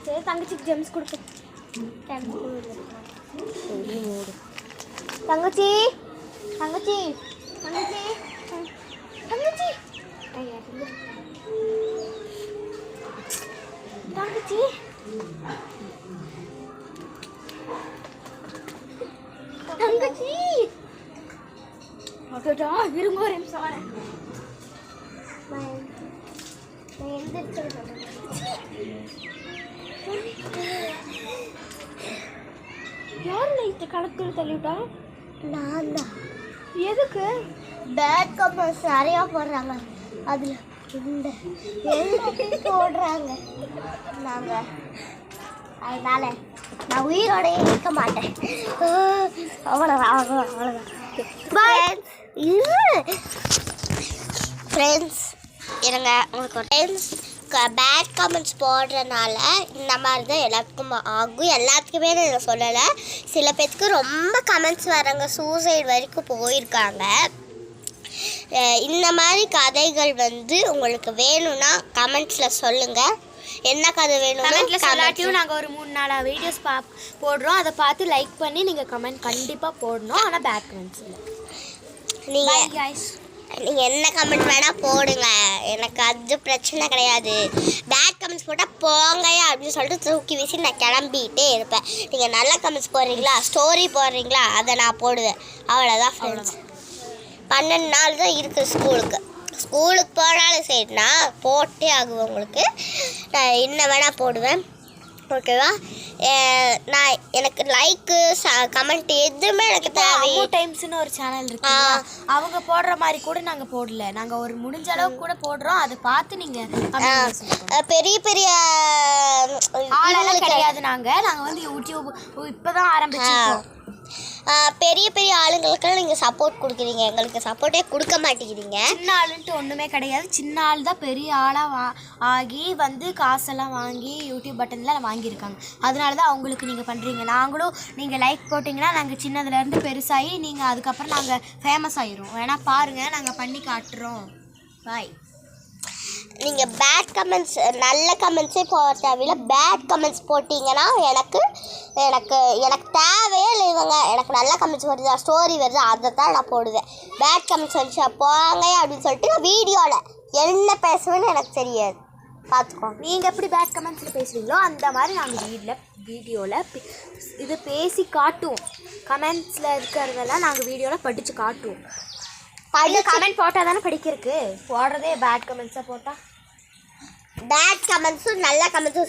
சரி தங்கச்சிக்கு ஜெம்ஸ் கொடுத்து தங்கச்சி தங்கச்சி தங்கச்சி தங்கச்சி தங்கச்சி தங்கச்சி அடடா இருங்க ஒரு நிமிஷம் வரேன் நான் எந்திரிச்சு யார் நைட்டு களத்தில் தள்ளிவிட்டா நான் தான் எதுக்கு பேட் கப்பல்ஸ் நிறையா போடுறாங்க அதில் இந்த எல்லாத்தையும் போடுறாங்க நாங்கள் அதனால நான் உயிரோட இருக்க மாட்டேன் அவ்வளோதான் அவ்வளோதான் ஃப்ரெண்ட்ஸ் இருங்க உங்களுக்கு ஃப்ரெண்ட்ஸ் பேட் கமெண்ட்ஸ் போடுறதுனால இந்த மாதிரி தான் எல்லாத்துக்கும் ஆகும். எல்லாத்துக்குமே நான் சொல்லலை, சில பேருக்கு ரொம்ப கமெண்ட்ஸ் வராங்க, சூசைட் வரைக்கும் போயிருக்காங்க. இந்த மாதிரி கதைகள் வந்து உங்களுக்கு வேணும்னா கமெண்ட்ஸில் சொல்லுங்கள். என்ன கதை வேணும்னா சொல்லாட்டியும் நாங்கள் ஒரு 3-4 வீடியோஸ் போடுறோம், அதை பார்த்து லைக் பண்ணி நீங்கள் கமெண்ட் கண்டிப்பாக போடணும். ஆனால் பேட் கமெண்ட்ஸ் இல்லை. நீங்கள் என்ன கமெண்ட் வேணால் போடுங்க, எனக்கு அது பிரச்சனை கிடையாது. பேட் கமெண்ட்ஸ் போட்டால் போங்கயா அப்படின்னு சொல்லிட்டு தூக்கி வீசி நான் கிளம்பிகிட்டே இருப்பேன். நீங்கள் நல்ல கமெண்ட்ஸ் போடுறீங்களா, ஸ்டோரி போடுறீங்களா, அதை நான் போடுவேன். அவ்வளோதான் ஃப்ரெண்ட்ஸ். 12 நாள் தான் இருக்குது ஸ்கூலுக்கு போனாலும் சரி நான் போட்டே ஆகுவேன். உங்களுக்கு நான் என்ன வேணால் போடுவேன், ஓகேவா? நான் எனக்கு லைக்கு கமெண்ட் எதுவுமே எனக்கு தேவை. டைம்ஸ்னு ஒரு சேனல் இருக்கு, அவங்க போடுற மாதிரி கூட நாங்கள் போடல. நாங்கள் ஒரு முடிஞ்ச அளவுக்கு கூட போடுறோம், அதை பார்த்து நீங்கள் பெரிய பெரிய ஆளெல்லாம் கிடையாது. நாங்கள் வந்து யூடியூப் இப்போ தான் ஆரம்பிச்சிருக்கோம். பெரிய பெரிய ஆளுங்களுக்கெல்லாம் நீங்கள் சப்போர்ட் கொடுக்குறீங்க, எங்களுக்கு சப்போர்ட்டே கொடுக்க மாட்டேங்கிறீங்க. சின்ன ஆளுன்ட்டு ஒன்றுமே கிடையாது. சின்ன ஆள் தான் பெரிய ஆளாக ஆகி வந்து காசெல்லாம் வாங்கி யூடியூப் பட்டன்லாம் வாங்கியிருக்காங்க. அதனால தான் அவங்களுக்கு நீங்கள் பண்ணுறீங்க. நாங்களும் நீங்கள் லைக் போட்டிங்கன்னா நாங்கள் சின்னதுலேருந்து பெருசாகி நீங்கள் அதுக்கப்புறம் நாங்கள் ஃபேமஸ் ஆகிரும். வேணா பாருங்கள், நாங்கள் பண்ணி காட்டுறோம். பாய். நீங்கள் பேட் கமெண்ட்ஸ் நல்ல கமெண்ட்ஸே போட தேவையில்லை, பேட் கமெண்ட்ஸ் போட்டிங்கன்னா எனக்கு எனக்கு எனக்கு தேவையே இல்லை. இவங்க எனக்கு நல்ல கமெண்ட்ஸ் வருதா, ஸ்டோரி வருதா, அதை தான் நான் போடுவேன். பேட் கமெண்ட்ஸ் வந்துச்சா போங்க அப்படின்னு சொல்லிட்டு நான் வீடியோவில் என்ன பேசுவேன்னு எனக்கு தெரியாது, பார்த்துக்கோங்க. நீங்கள் எப்படி பேட் கமெண்ட்ஸில் பேசுவீங்களோ அந்த மாதிரி நாங்கள் வீடியோவில் இது பேசி காட்டுவோம். கமெண்ட்ஸில் இருக்கிறதெல்லாம் நாங்கள் வீடியோவில் படித்து காட்டுவோம். கமெண்ட் போட்டால் தானே படிக்கிறதுக்கு போடுறதே. பேட் கமெண்ட்ஸாக போட்டால் பேட் கமெண்ட்ஸும் நல்ல கமெண்ட்ஸும்